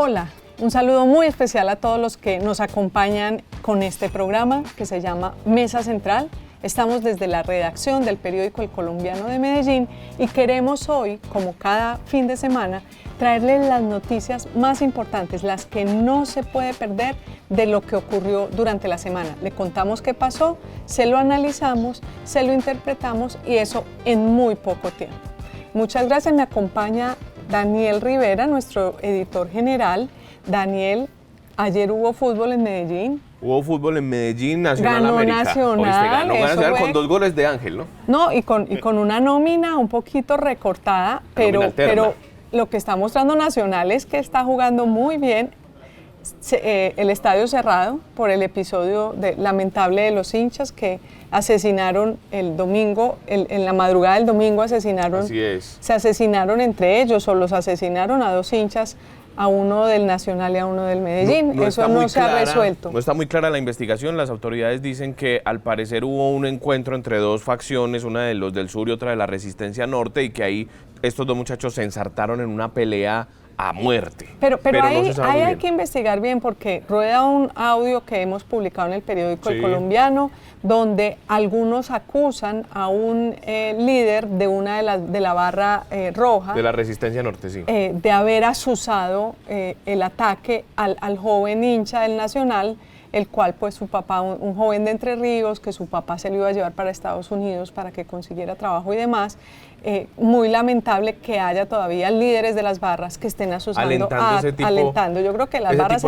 Hola, un saludo muy especial a todos los que nos acompañan con este programa que se llama Mesa Central. Estamos desde la redacción del periódico El Colombiano de Medellín y queremos hoy, como cada fin de semana, traerles las noticias más importantes, las que no se puede perder de lo que ocurrió durante la semana. Le contamos qué pasó, se lo analizamos, se lo interpretamos y eso en muy poco tiempo. Muchas gracias, me acompaña Daniel Rivera, nuestro editor general. Daniel, ayer hubo fútbol en Medellín. Hubo fútbol en Medellín, Nacional ganó América. Nacional, ganó Nacional fue... con 2 goles de Ángel, ¿no? No, y con una nómina un poquito recortada, pero lo que está mostrando Nacional es que está jugando muy bien. El estadio cerrado por el episodio lamentable de los hinchas que asesinaron el domingo, en la madrugada del domingo se asesinaron entre ellos o los asesinaron a 2 hinchas, a uno del Nacional y a uno del Medellín. Eso no se ha resuelto. No está muy clara la investigación. Las autoridades dicen que al parecer hubo un encuentro entre 2 facciones, una de los del sur y otra de la Resistencia Norte, y que ahí estos 2 muchachos se ensartaron en una pelea a muerte. Pero ahí no hay que investigar bien porque rueda un audio que hemos publicado en el periódico El Colombiano, donde algunos acusan a un líder de una de la barra roja. De la Resistencia Norte, sí. De haber asusado el ataque al joven hincha del Nacional, el cual pues su papá, un joven de Entre Ríos, que su papá se lo iba a llevar para Estados Unidos para que consiguiera trabajo y demás. Muy lamentable que haya todavía líderes de las barras que estén asustando, alentando. Yo creo que las barras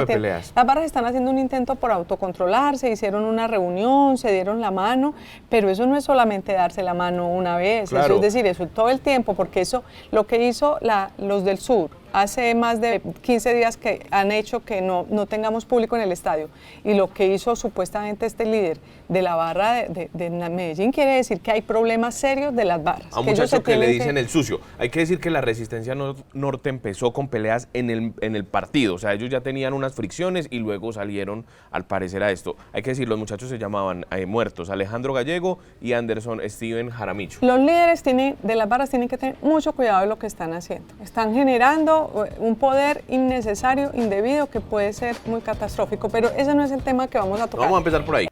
están haciendo un intento por autocontrolarse, hicieron una reunión, se dieron la mano, pero eso no es solamente darse la mano una vez, claro. Eso es decir, eso todo el tiempo, porque eso, lo que hizo los del sur, hace más de 15 días que han hecho que no tengamos público en el estadio, y lo que hizo supuestamente este líder de la barra de Medellín quiere decir que hay problemas serios de las barras. A un muchacho que le dicen el sucio. Hay que decir que la Resistencia Norte empezó con peleas en el partido, o sea, ellos ya tenían unas fricciones y luego salieron al parecer a esto. Hay que decir, los muchachos se llamaban muertos, Alejandro Gallego y Anderson Steven Jaramillo. Los líderes de las barras tienen que tener mucho cuidado de lo que están haciendo. Están generando un poder innecesario, indebido, que puede ser muy catastrófico, pero ese no es el tema que vamos a tocar. Vamos a empezar por ahí.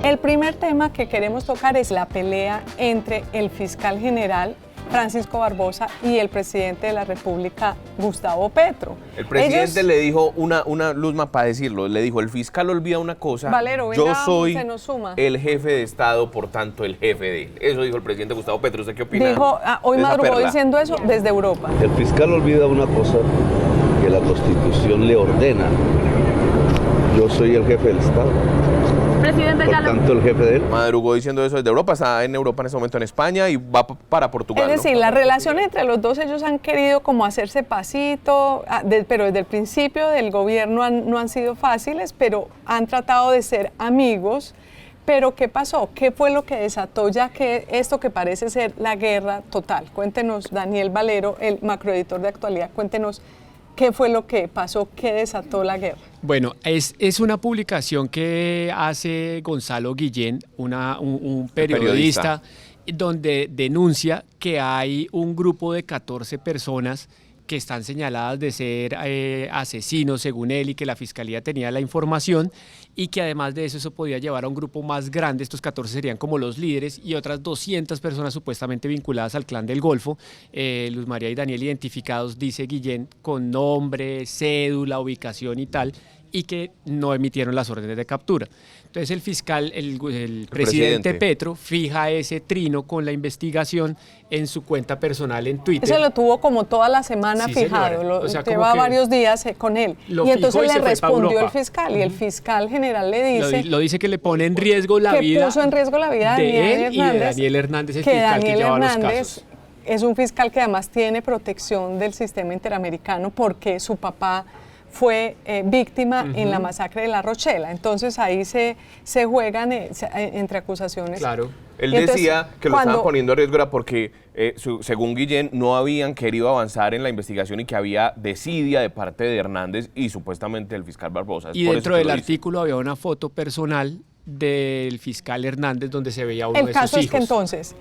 El primer tema que queremos tocar es la pelea entre el fiscal general Francisco Barbosa y el presidente de la República, Gustavo Petro. El presidente le dijo una Luzma, para decirlo, le dijo: el fiscal olvida una cosa, Valero, venga, yo soy se nos suma. el jefe de Estado, por tanto el jefe de él. Eso dijo el presidente Gustavo Petro. ¿Usted qué opina? Dijo, hoy madrugó diciendo eso desde Europa. El fiscal olvida una cosa que la Constitución le ordena. Yo soy el jefe del Estado. Presidente, por tanto, el jefe de él. Madrugó diciendo eso desde Europa, está en Europa en ese momento, en España, y va para Portugal. Es decir, la relación entre los dos, ellos han querido como hacerse pasito, pero desde el principio del gobierno no han sido fáciles, pero han tratado de ser amigos. Pero ¿qué pasó? ¿Qué fue lo que desató ya que esto que parece ser la guerra total? Cuéntenos, Daniel Valero, el macroeditor de Actualidad, cuéntenos qué fue lo que pasó, qué desató la guerra. Bueno, es una publicación que hace Gonzalo Guillén, un periodista, donde denuncia que hay un grupo de 14 personas que están señaladas de ser asesinos, según él, y que la fiscalía tenía la información, y que además de eso podía llevar a un grupo más grande. Estos 14 serían como los líderes, y otras 200 personas supuestamente vinculadas al Clan del Golfo, Luz María y Daniel, identificados, dice Guillén, con nombre, cédula, ubicación y tal, y que no emitieron las órdenes de captura. Entonces el fiscal, el presidente Petro, fija ese trino con la investigación en su cuenta personal en Twitter. Eso lo tuvo como toda la semana fijado, lleva varios días con él. Y entonces le respondió el fiscal, y el fiscal general le dice... Lo dice que le pone en riesgo la vida... Que puso en riesgo la vida de él y de Daniel Hernández, el fiscal que lleva los casos. Es un fiscal que además tiene protección del sistema interamericano porque su papá fue víctima en la masacre de La Rochela. Entonces ahí se juegan entre acusaciones. Claro. Él decía que lo estaban poniendo en riesgo era porque, según Guillén, no habían querido avanzar en la investigación y que había desidia de parte de Hernández y supuestamente del fiscal Barbosa. Y dentro del artículo había una foto personal del fiscal Hernández donde se veía uno de sus hijos. El caso es que entonces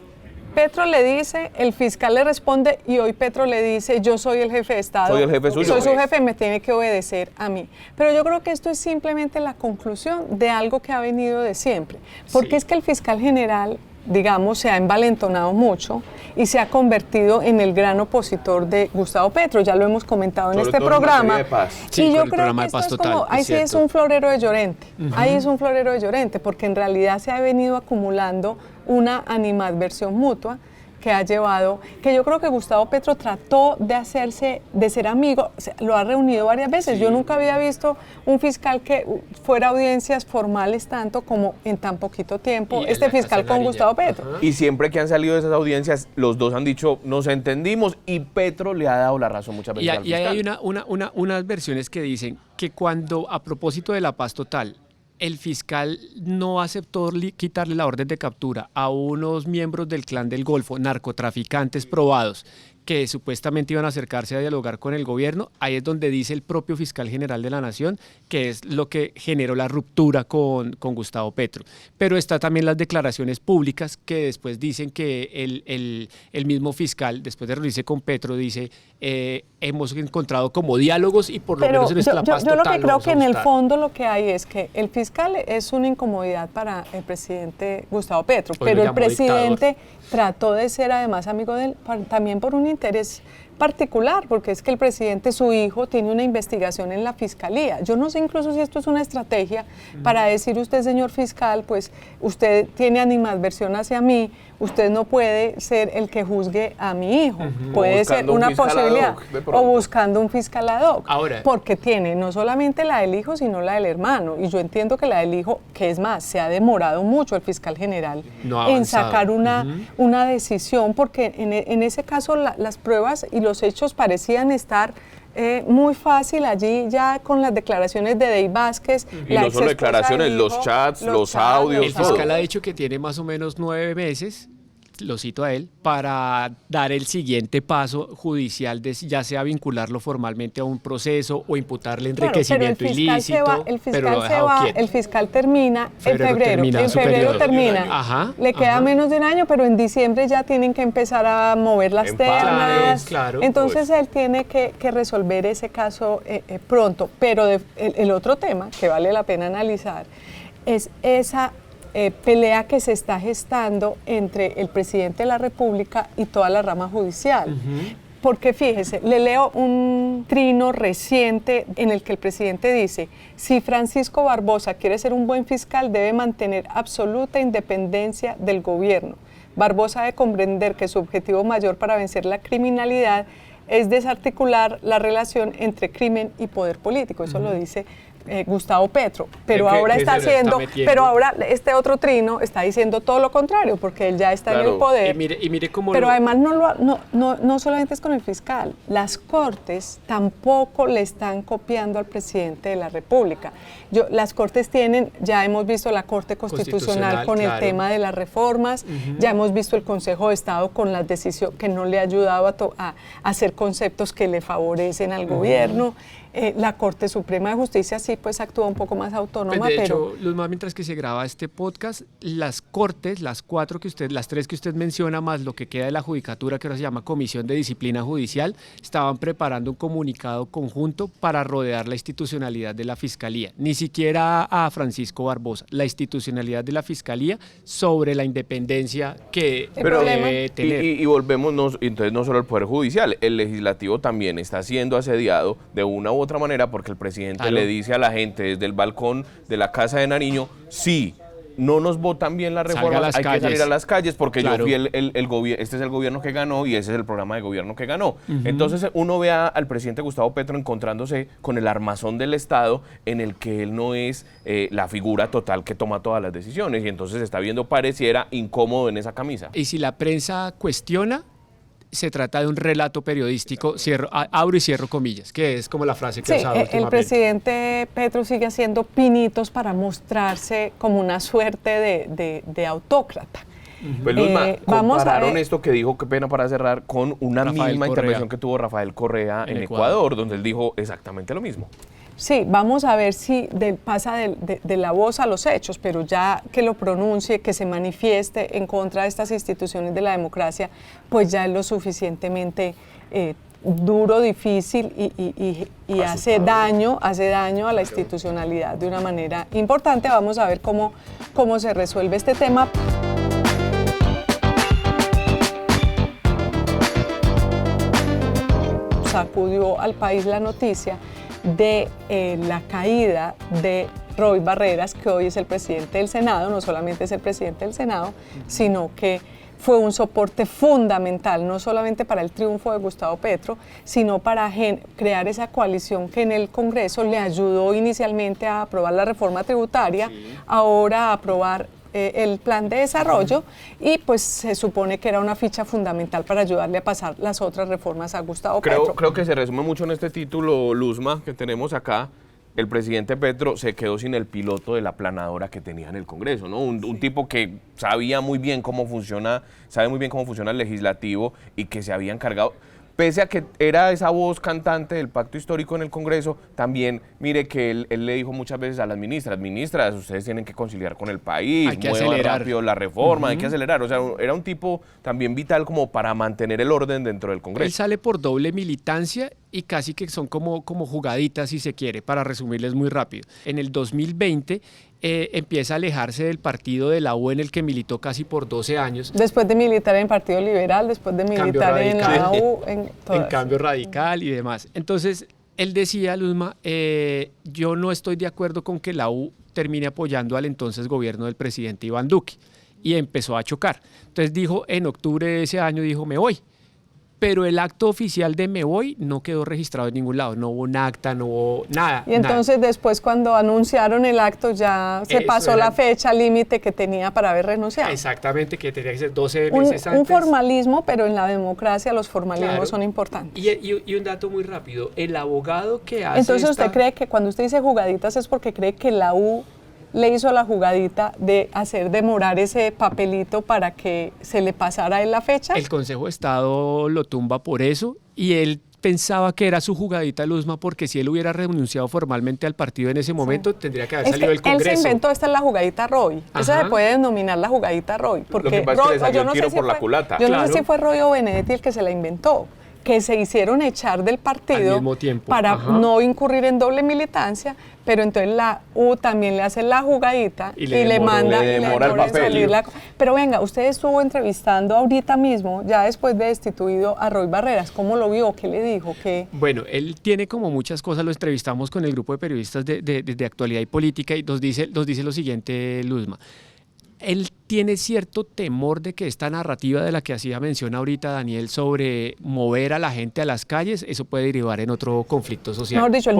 Petro le dice, el fiscal le responde y hoy Petro le dice, yo soy el jefe de Estado. Soy el jefe suyo. Soy su jefe, me tiene que obedecer a mí. Pero yo creo que esto es simplemente la conclusión de algo que ha venido de siempre. Porque es que el fiscal general, digamos, se ha envalentonado mucho y se ha convertido en el gran opositor de Gustavo Petro. Ya lo hemos comentado en este programa. Sí, y yo el creo programa que de Paz esto es Total, como, ahí sí es un florero de Llorente. Ahí es un florero de Llorente, porque en realidad se ha venido acumulando una animadversión mutua que ha llevado, que yo creo que Gustavo Petro trató de ser amigo, lo ha reunido varias veces. Sí. Yo nunca había visto un fiscal que fuera a audiencias formales tanto como en tan poquito tiempo, Y este en la fiscal Casa con Nariño. Gustavo Petro. Ajá. Y siempre que han salido de esas audiencias, los dos han dicho, nos entendimos, y Petro le ha dado la razón muchas veces al Y fiscal. hay unas versiones que dicen que cuando, a propósito de la paz total, el fiscal no aceptó quitarle la orden de captura a unos miembros del Clan del Golfo, narcotraficantes probados, que supuestamente iban a acercarse a dialogar con el gobierno. Ahí es donde dice el propio fiscal general de la Nación que es lo que generó la ruptura con Gustavo Petro. Pero está también las declaraciones públicas que después dicen que el mismo fiscal, después de reunirse con Petro, dice hemos encontrado como diálogos y por lo Pero menos en esta paz yo lo total que creo vamos que a en el buscar. fondo lo que hay es que el fiscal es una incomodidad para el presidente Gustavo Petro, Hoy lo pero el llamó presidente trató de ser además amigo de él también por un interés particular, porque es que el presidente, su hijo, tiene una investigación en la fiscalía. Yo no sé incluso si esto es una estrategia para decir usted, señor fiscal, pues usted tiene animadversión hacia mí, usted no puede ser el que juzgue a mi hijo. Puede ser Buscando un una fiscal ad posibilidad. hoc, de O pronto. buscando un fiscal ad hoc. Ahora, porque tiene no solamente la del hijo, sino la del hermano. Y yo entiendo que la del hijo, que es más, se ha demorado mucho el fiscal general No ha en avanzado. sacar una decisión, porque en ese caso las pruebas y los hechos parecían estar muy fácil allí ya con las declaraciones de Dey Vázquez. Y no solo declaraciones, los chats, los audios, el todo. fiscal ha dicho que tiene más o menos 9 meses, lo cito a él, para dar el siguiente paso judicial, ya sea vincularlo formalmente a un proceso o imputarle Claro, enriquecimiento pero el fiscal ilícito, se va, el pero fiscal lo ha se dejado va, quieto. el fiscal termina en febrero. termina En su febrero periodo. termina. Ajá, Le queda ajá. menos de un año, pero en diciembre ya tienen que empezar a mover las En ternas. claro. Entonces él tiene que resolver ese caso pronto. Pero el otro tema que vale la pena analizar es esa pelea que se está gestando entre el presidente de la República y toda la rama judicial. Porque fíjese, le leo un trino reciente en el que el presidente dice: si Francisco Barbosa quiere ser un buen fiscal, debe mantener absoluta independencia del gobierno. Barbosa debe comprender que su objetivo mayor para vencer la criminalidad es desarticular la relación entre crimen y poder político. Eso lo dice Gustavo Petro, pero ¿Qué- ahora qué está se le está haciendo, metiendo? pero ahora este otro trino está diciendo todo lo contrario, porque él ya está en Claro. el poder. Y mire cómo Pero lo- además no solamente es con el fiscal, las Cortes tampoco le están copiando al presidente de la República. Las Cortes tienen, ya hemos visto la Corte Constitucional con claro. el tema de las reformas, ya hemos visto el Consejo de Estado con las decisiones que no le ha ayudado a hacer conceptos que le favorecen al gobierno. La Corte Suprema de Justicia sí pues actúa un poco más autónoma, Pues de pero... hecho, Luzma, mientras que se graba este podcast, las cortes, las tres que usted menciona, más lo que queda de la judicatura, que ahora se llama Comisión de Disciplina Judicial, estaban preparando un comunicado conjunto para rodear la institucionalidad de la Fiscalía. Ni siquiera a Francisco Barbosa, la institucionalidad de la Fiscalía sobre la independencia que Pero, debe tener. y volvemos, entonces no solo el Poder Judicial, el Legislativo también está siendo asediado de una u otra manera porque el presidente Claro. le dice a la gente desde el balcón de la Casa de Nariño: sí, no nos votan bien las Salga a reformas, las hay que calles. salir a las calles porque Claro. yo fui el gobierno, este es el gobierno que ganó y ese es el programa de gobierno que ganó. Entonces uno ve al presidente Gustavo Petro encontrándose con el armazón del Estado en el que él no es la figura total que toma todas las decisiones y entonces se está viendo, pareciera, incómodo en esa camisa. Y si la prensa cuestiona, se trata de un relato periodístico, abro y cierro comillas, que es como la frase que Sí, ha usado el últimamente. presidente Petro sigue haciendo pinitos para mostrarse como una suerte de autócrata. Pues Luzma, vamos a compararon ver. esto que dijo, qué pena para cerrar, con una Rafael misma Correa. intervención que tuvo Rafael Correa en Ecuador, donde él dijo exactamente lo mismo. Sí, vamos a ver si pasa de la voz a los hechos, pero ya que lo pronuncie, que se manifieste en contra de estas instituciones de la democracia, pues ya es lo suficientemente duro, difícil y hace daño a la institucionalidad de una manera importante. Vamos a ver cómo se resuelve este tema. Sacudió al país la noticia de la caída de Roy Barreras, que hoy es el presidente del Senado. No solamente es el presidente del Senado, sino que fue un soporte fundamental, no solamente para el triunfo de Gustavo Petro, sino para crear esa coalición que en el Congreso le ayudó inicialmente a aprobar la reforma tributaria, ahora a aprobar el plan de desarrollo, y pues se supone que era una ficha fundamental para ayudarle a pasar las otras reformas a Gustavo Petro. Creo que se resume mucho en este título, Luzma, que tenemos acá. El presidente Petro se quedó sin el piloto de la planadora que tenía en el Congreso, ¿no? Un tipo que sabía muy bien cómo funciona, sabe muy bien cómo funciona el legislativo y que se había encargado. Pese a que era esa voz cantante del pacto histórico en el Congreso, también mire que él le dijo muchas veces a las ministras, ustedes tienen que conciliar con el país, muevan rápido la reforma, hay que acelerar. O sea, era un tipo también vital como para mantener el orden dentro del Congreso. Él sale por doble militancia y casi que son como jugaditas, si se quiere, para resumirles muy rápido. En el 2020 empieza a alejarse del partido de la U, en el que militó casi por 12 años. Después de militar en el Partido Liberal, después de militar en la U, en Cambio Radical y demás. Entonces, él decía, Luzma, yo no estoy de acuerdo con que la U termine apoyando al entonces gobierno del presidente Iván Duque, y empezó a chocar. Entonces dijo, en octubre de ese año, dijo, me voy. Pero el acto oficial de me voy no quedó registrado en ningún lado, no hubo un acta, no hubo nada. Y entonces después, cuando anunciaron el acto, ya se pasó la fecha límite que tenía para haber renunciado. Exactamente, que tenía que ser 12 meses antes. Un formalismo, pero en la democracia los formalismos son importantes. Y un dato muy rápido, el abogado que hace Entonces, ¿usted cree que cuando usted dice jugaditas es porque cree que la U le hizo la jugadita de hacer demorar ese papelito para que se le pasara a él la fecha? El Consejo de Estado lo tumba por eso, y él pensaba que era su jugadita, Luzma, porque si él hubiera renunciado formalmente al partido en ese momento, tendría que haber salido del Congreso. Él se inventó, esta es la jugadita Roy. Esa se puede denominar la jugadita Roy. Porque lo que pasa es que le salió el tiro por la culata. Yo no sé si fue Roy o Benedetti el que se la inventó, que se hicieron echar del partido al mismo tiempo, para no incurrir en doble militancia, pero entonces la U también le hace la jugadita y le manda le demora el papel. Pero venga, usted estuvo entrevistando ahorita mismo, ya después de destituido, a Roy Barreras. ¿Cómo lo vio? ¿Qué le dijo? Bueno, él tiene como muchas cosas. Lo entrevistamos con el grupo de periodistas de actualidad y política, y nos dice lo siguiente, Luzma. Él tiene cierto temor de que esta narrativa de la que hacía mención ahorita Daniel sobre mover a la gente a las calles, eso puede derivar en otro conflicto social. Mejor dicho, él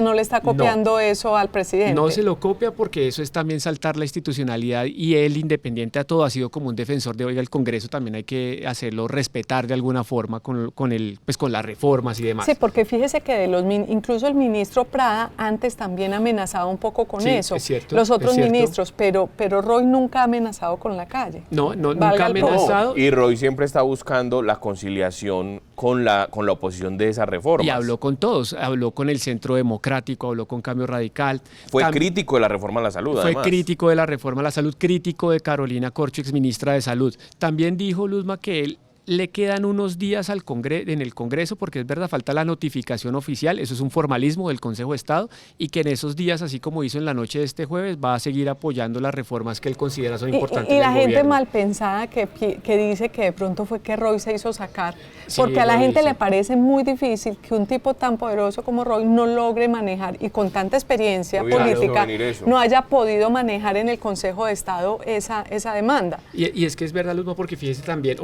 no le está copiando eso al presidente. No se lo copia, porque eso es también saltar la institucionalidad, y él, independiente a todo, ha sido como un defensor de, oiga, el Congreso también hay que hacerlo respetar de alguna forma con las reformas y demás. Sí, porque fíjese que incluso el ministro Prada antes también amenazaba un poco con eso. Es cierto, los otros ministros, pero Roy nunca ha amenazado con la calle. No, nunca ha amenazado. Y Roy siempre está buscando la conciliación con la oposición de esas reformas. Y habló con todos, habló con el Centro Democrático, habló con Cambio Radical. Fue crítico de la reforma a la salud, además. Fue crítico de la reforma a la salud, crítico de Carolina Corcho, exministra de Salud. También dijo, Luzma, que él le quedan unos días en el Congreso, porque es verdad, falta la notificación oficial, eso es un formalismo del Consejo de Estado, y que en esos días, así como hizo en la noche de este jueves, va a seguir apoyando las reformas que él considera son importantes. Y la gente mal pensada que dice que de pronto fue que Roy se hizo sacar, porque a la gente le parece muy difícil que un tipo tan poderoso como Roy no logre manejar, y con tanta experiencia política, no haya podido manejar en el Consejo de Estado esa demanda. Y es que es verdad, Luzma, porque fíjese también,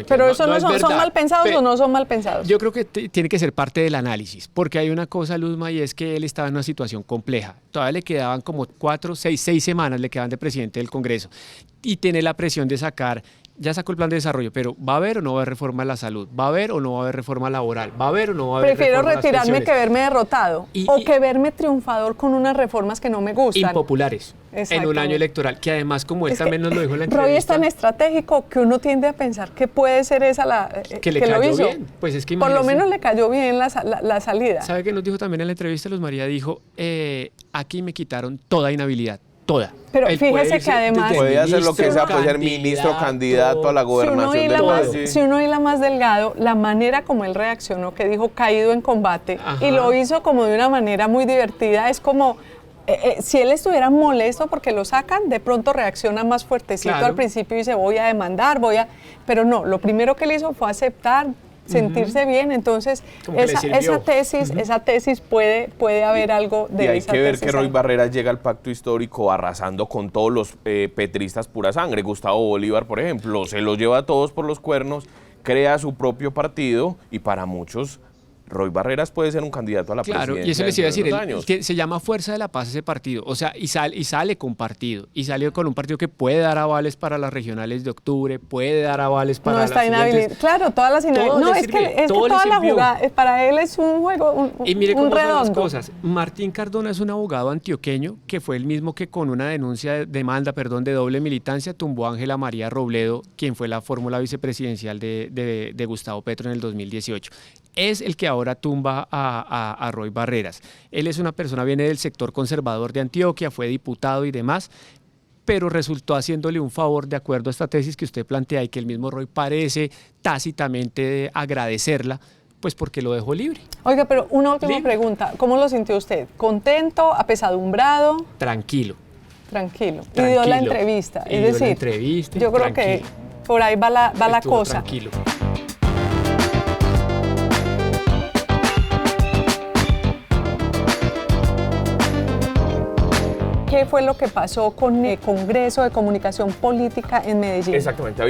Pero ¿eso no son mal pensados o no son mal pensados? Yo creo que tiene que ser parte del análisis, porque hay una cosa, Luzma, y es que él estaba en una situación compleja. Todavía le quedaban como 6 semanas le quedaban de presidente del Congreso, y tiene la presión de sacar ya sacó el plan de desarrollo, pero ¿va a haber o no va a haber reforma a la salud? ¿Va a haber o no va a haber reforma laboral? ¿Va a haber o no va a haber Prefiero reforma a las retirarme pensiones? que verme derrotado o que verme triunfador con unas reformas que no me gustan. Impopulares en un año electoral, que además, como él también nos lo dijo en la entrevista. Roy es tan estratégico que uno tiende a pensar que puede ser esa la que le lo cayó hizo. bien. Pues es que por lo imagínese. menos le cayó bien la salida. ¿Sabe qué nos dijo también en la entrevista? Luz María dijo, aquí me quitaron toda inhabilidad, toda. Pero Él fíjese puede que irse además... desde Puede hacer lo que sea, puede ser ministro, ministro, candidato a la gobernación del país. Si uno hila más delgado, la manera como él reaccionó, que dijo caído en combate, Ajá. y lo hizo como de una manera muy divertida, es como... si él estuviera molesto porque lo sacan, de pronto reacciona más fuertecito Claro. al principio y dice voy a demandar, pero no, lo primero que él hizo fue aceptar, sentirse bien, entonces Como que le sirvió. esa tesis puede haber algo de Y hay esa que ver tesis que Roy ahí. Barreras llega al pacto histórico arrasando con todos los petristas pura sangre. Gustavo Bolívar, por ejemplo, se los lleva a todos por los cuernos, crea su propio partido y para muchos Roy Barreras puede ser un candidato a la presidencia. Claro, y eso les iba a decir, dentro de unos años. se llama Fuerza de la Paz ese partido, o sea, y sale con partido, y sale con un partido que puede dar avales para las regionales de octubre, puede dar avales para No las está inhabilitado. siguientes. Claro, todas las inhabilidades. Todo No, le es sirve, que todo le toda la sirvió. jugada, para él es un juego, Y mire cómo un son las redondo. cosas. Martín Cardona es un abogado antioqueño que fue el mismo que con una demanda de doble militancia tumbó a Ángela María Robledo, quien fue la fórmula vicepresidencial de Gustavo Petro en el 2018. Es el que ahora tumba a Roy Barreras. Él es una persona, viene del sector conservador de Antioquia, fue diputado y demás, pero resultó haciéndole un favor de acuerdo a esta tesis que usted plantea y que el mismo Roy parece tácitamente agradecerla, pues porque lo dejó libre. Oiga, pero una última Libre. pregunta. ¿Cómo lo sintió usted? ¿Contento, apesadumbrado, Tranquilo. tranquilo? Y Tranquilo. dio la entrevista. Y Es dio la decir, entrevista y yo creo que tranquilo. por ahí va la Estuvo cosa. Tranquilo. ¿Qué fue lo que pasó con el Congreso de Comunicación Política en Medellín? Exactamente,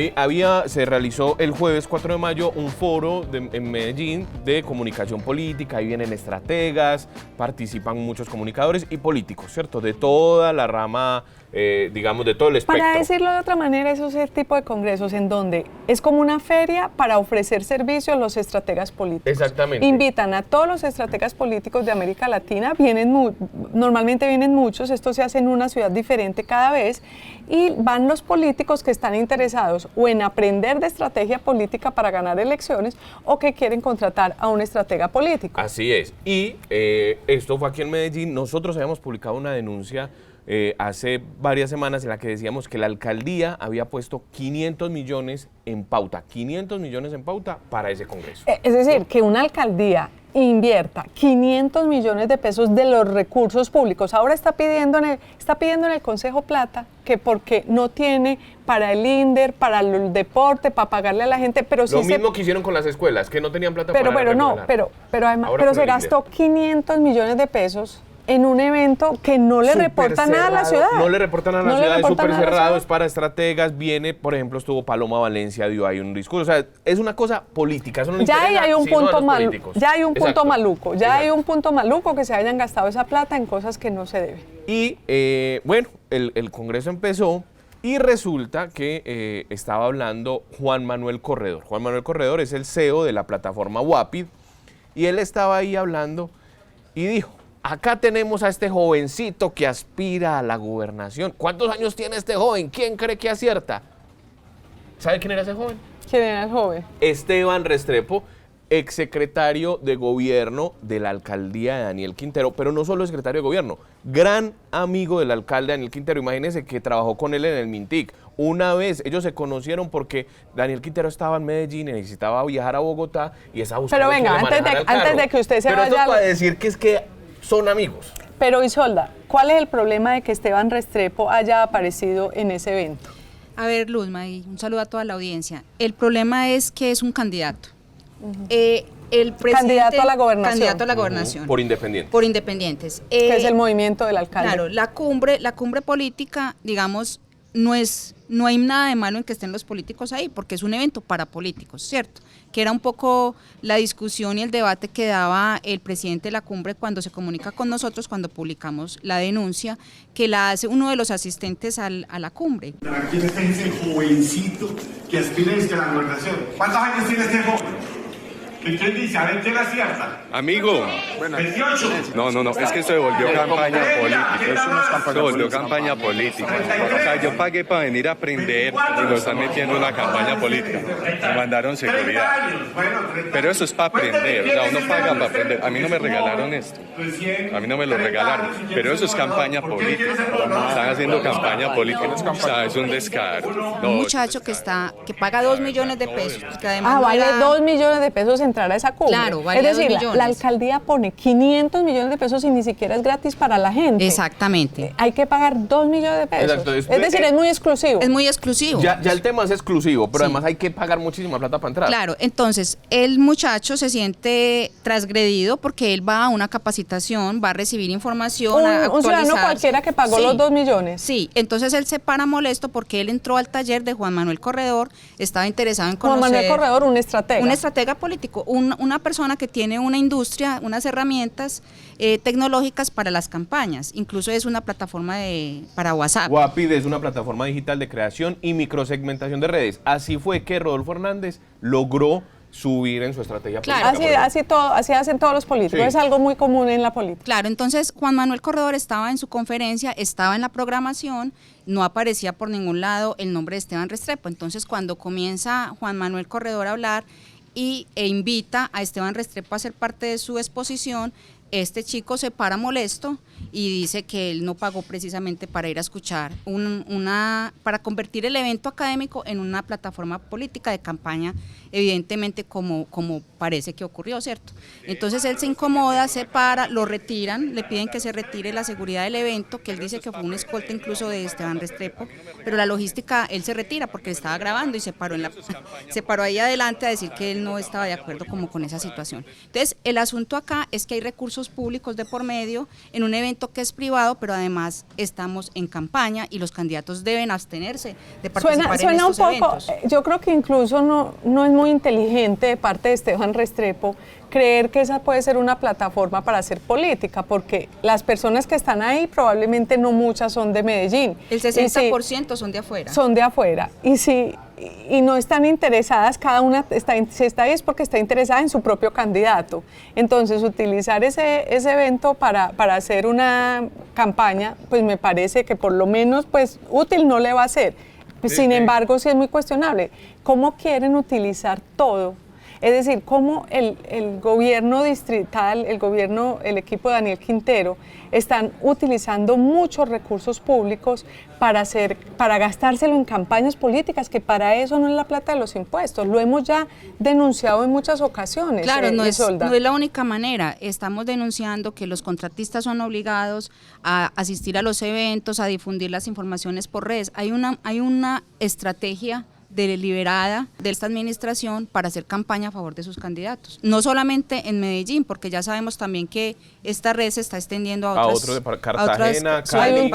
se realizó el jueves 4 de mayo un foro en Medellín de comunicación política, ahí vienen estrategas, participan muchos comunicadores y políticos, ¿cierto? De toda la rama, digamos, de todo el espectro. Para decirlo de otra manera, eso es el tipo de congresos en donde es como una feria para ofrecer servicio a los estrategas políticos. Exactamente. Invitan a todos los estrategas políticos de América Latina, normalmente vienen muchos, esto se hace en una ciudad diferente cada vez, y van los políticos que están interesados o en aprender de estrategia política para ganar elecciones o que quieren contratar a un estratega político. Así es. Y esto fue aquí en Medellín. Nosotros habíamos publicado una denuncia hace varias semanas en la que decíamos que la alcaldía había puesto 500 millones en pauta, 500 millones en pauta para ese congreso. Es decir, que una alcaldía invierta 500 millones de pesos de los recursos públicos. Ahora está pidiendo en el Consejo Plata que porque no tiene para el INDER, para el deporte, para pagarle a la gente, pero sí Lo mismo que hicieron con las escuelas, que no tenían plata para además, Ahora pero con se el gastó 500 millones de pesos en un evento que no le reporta nada a la ciudad. No le reportan a la No le ciudad, es reporta súper nada a la cerrado, ciudad. es para estrategas, viene, por ejemplo, estuvo Paloma Valencia, dio ahí un discurso, o sea, es una cosa política, eso no le Ya ahí interesa, hay un sino a punto los maluco, políticos. ya hay un punto Exacto. maluco, ya hay Exacto. un punto maluco que se hayan gastado esa plata en cosas que no se deben. Y bueno, el Congreso empezó y resulta que estaba hablando Juan Manuel Corredor. Juan Manuel Corredor es el CEO de la plataforma Wapid y él estaba ahí hablando y dijo: acá tenemos a este jovencito que aspira a la gobernación. ¿Cuántos años tiene este joven? ¿Quién cree que acierta? ¿Sabe quién era ese joven? ¿Quién era el joven? Esteban Restrepo, exsecretario de gobierno de la alcaldía de Daniel Quintero, pero no solo secretario de gobierno, gran amigo del alcalde Daniel Quintero. Imagínense que trabajó con él en el Mintic. Una vez ellos se conocieron porque Daniel Quintero estaba en Medellín y necesitaba viajar a Bogotá y estaba buscando Pero venga, quién le antes manejara el de carro. que usted se Pero vaya esto al- para decir que es que son amigos. Pero Isolda, ¿cuál es el problema de que Esteban Restrepo haya aparecido en ese evento? A ver, Luzma, y un saludo a toda la audiencia. El problema es que es un candidato. El presidente, Candidato a la gobernación. Candidato a la gobernación. Por independiente. Por independientes. Que es el movimiento del alcalde. Claro, la cumbre política, digamos, no hay nada de malo en que estén los políticos ahí, porque es un evento para políticos, ¿cierto? Que era un poco la discusión y el debate que daba el presidente de la cumbre cuando se comunica con nosotros, cuando publicamos la denuncia, que la hace uno de los asistentes a la cumbre. ¿Quién es ese jovencito que que aspiren a la gobernación. ¿Cuántos años tiene este joven? ¿Quién dice? A ver, ¿quién acierta? Amigo. 28. No, es que se volvió campaña política. Se volvió campaña política. O sea, yo pagué para venir a aprender y nos están metiendo en una campaña política. Me mandaron seguridad. Pero eso es para aprender, o sea, uno paga para aprender. A mí no me regalaron esto. A mí no me lo regalaron. Pero eso es campaña política. Están haciendo campaña política. O sea, es un descaro. No, Un muchacho que paga 2 millones de pesos. Que además vale 2 millones de pesos entrar a esa cumbre. Claro, vale es decir, 2 millones. la alcaldía pone 500 millones de pesos y ni siquiera es gratis para la gente. Exactamente. Hay que pagar 2 millones de pesos. Exacto, es decir, es muy exclusivo. Es muy exclusivo. Ya el tema es exclusivo, pero Sí. además hay que pagar muchísima plata para entrar. Claro, entonces el muchacho se siente transgredido porque él va a una capacitación, va a recibir información, a Un ciudadano actualizarse. cualquiera que pagó Sí. los 2 millones. Sí, entonces él se para molesto porque él entró al taller de Juan Manuel Corredor, estaba interesado en Juan conocer... Manuel Corredor, un estratega. Un estratega político, una persona que tiene una industria, unas herramientas tecnológicas para las campañas. Incluso es una plataforma para WhatsApp. Wapid es una plataforma digital de creación y microsegmentación de redes. Así fue que Rodolfo Hernández logró subir en su estrategia Claro. política. Así hacen todos los políticos. Sí. Es algo muy común en la política. Claro, entonces Juan Manuel Corredor estaba en su conferencia, estaba en la programación, no aparecía por ningún lado el nombre de Esteban Restrepo. Entonces cuando comienza Juan Manuel Corredor a hablar e invita a Esteban Restrepo a ser parte de su exposición, este chico se para molesto y dice que él no pagó precisamente para ir a escuchar para convertir el evento académico en una plataforma política de campaña, evidentemente como parece que ocurrió, ¿cierto? Entonces él se incomoda, se para, lo retiran, le piden que se retire la seguridad del evento, que él dice que fue una escolta incluso de Esteban Restrepo, pero la logística, él se retira porque estaba grabando y se paró ahí adelante a decir que él no estaba de acuerdo como con esa situación. Entonces el asunto acá es que hay recursos públicos de por medio en un evento que es privado, pero además estamos en campaña y los candidatos deben abstenerse de participar Suena en un estos poco, eventos. yo creo que incluso no es muy inteligente de parte de Esteban Restrepo creer que esa puede ser una plataforma para hacer política, porque las personas que están ahí probablemente no muchas son de Medellín. El 60% son de afuera. Son de afuera. Y no están interesadas, cada una si está ahí es porque está interesada en su propio candidato. Entonces, utilizar ese evento para hacer una campaña, pues me parece que por lo menos pues útil no le va a ser. Sin embargo, sí es muy cuestionable. ¿Cómo quieren utilizar todo? Es decir, cómo el gobierno distrital, el equipo de Daniel Quintero, están utilizando muchos recursos públicos para gastárselo en campañas políticas, que para eso no es la plata de los impuestos. Lo hemos ya denunciado en muchas ocasiones. Claro, no es Isolda. la única manera. Estamos denunciando que los contratistas son obligados a asistir a los eventos, a difundir las informaciones por redes. Hay una estrategia deliberada de esta administración para hacer campaña a favor de sus candidatos. No solamente en Medellín, porque ya sabemos también que esta red se está extendiendo a otras Cartagena, ciudades Hay Cali. un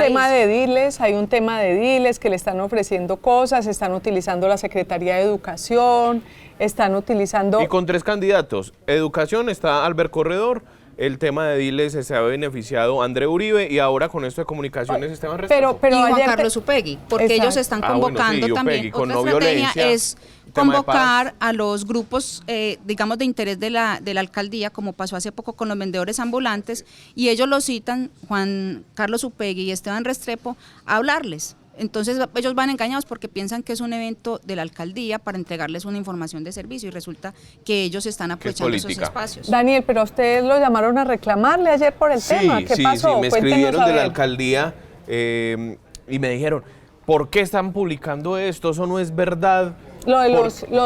tema de diles que le están ofreciendo cosas, están utilizando la Secretaría de Educación, están utilizando... Y con 3 candidatos. Educación está Albert Corredor, el tema de Diles se ha beneficiado André Uribe y ahora con esto de comunicaciones Esteban Restrepo. Pero y Juan ayer Carlos Upegui, porque Exacto. ellos están convocando bueno, sí, también. Upegui, con Otra no estrategia violencia, es tema de convocar paz. a los grupos, digamos, de interés de la alcaldía, como pasó hace poco con los vendedores ambulantes, y ellos los citan, Juan Carlos Upegui y Esteban Restrepo, a hablarles. Entonces ellos van engañados porque piensan que es un evento de la alcaldía para entregarles una información de servicio y resulta que ellos están aprovechando esos política. espacios. Daniel, pero a ustedes lo llamaron a reclamarle ayer por el tema. ¿Qué pasó? me Cuéntenos escribieron a de la ver. alcaldía y me dijeron, ¿por qué están publicando esto? Eso no es verdad. Lo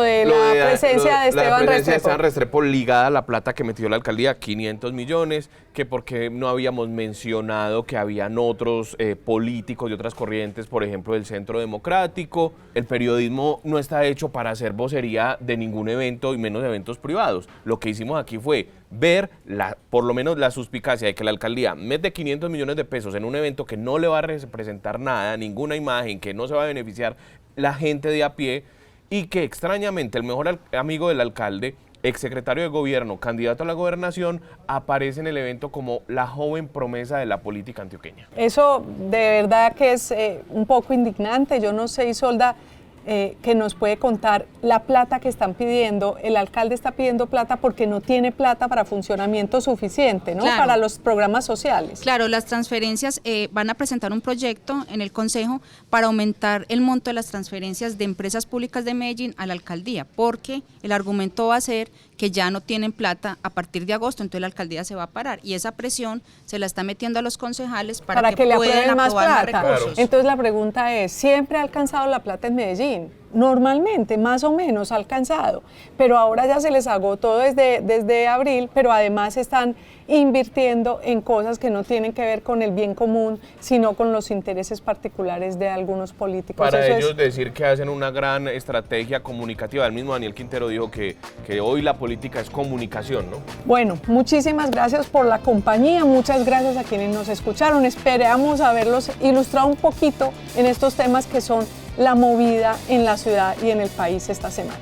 de la presencia de Esteban Restrepo ligada a la plata que metió la alcaldía, 500 millones, que porque no habíamos mencionado que habían otros políticos de otras corrientes, por ejemplo, del Centro Democrático. El periodismo no está hecho para hacer vocería de ningún evento y menos de eventos privados. Lo que hicimos aquí fue ver por lo menos la suspicacia de que la alcaldía mete 500 millones de pesos en un evento que no le va a representar nada, ninguna imagen, que no se va a beneficiar la gente de a pie, y que extrañamente el mejor amigo del alcalde, exsecretario de gobierno, candidato a la gobernación, aparece en el evento como la joven promesa de la política antioqueña. Eso de verdad que es un poco indignante. Yo no sé, Isolda, que nos puede contar la plata que están pidiendo. El alcalde está pidiendo plata porque no tiene plata para funcionamiento suficiente, ¿no? Claro. Para los programas sociales. Claro, las transferencias van a presentar un proyecto en el Consejo para aumentar el monto de las transferencias de empresas públicas de Medellín a la alcaldía, porque el argumento va a ser que ya no tienen plata a partir de agosto, entonces la alcaldía se va a parar y esa presión se la está metiendo a los concejales para que le puedan aprueben más aprobar plata. más recursos. Entonces la pregunta es, ¿siempre ha alcanzado la plata en Medellín? Normalmente, más o menos, ha alcanzado, pero ahora ya se les agotó desde abril, pero además están invirtiendo en cosas que no tienen que ver con el bien común, sino con los intereses particulares de algunos políticos. Para Eso ellos decir que hacen una gran estrategia comunicativa. El mismo Daniel Quintero dijo que hoy la política es comunicación, ¿no? Bueno, muchísimas gracias por la compañía, muchas gracias a quienes nos escucharon. Esperamos haberlos ilustrado un poquito en estos temas que son la movida en la ciudad y en el país esta semana.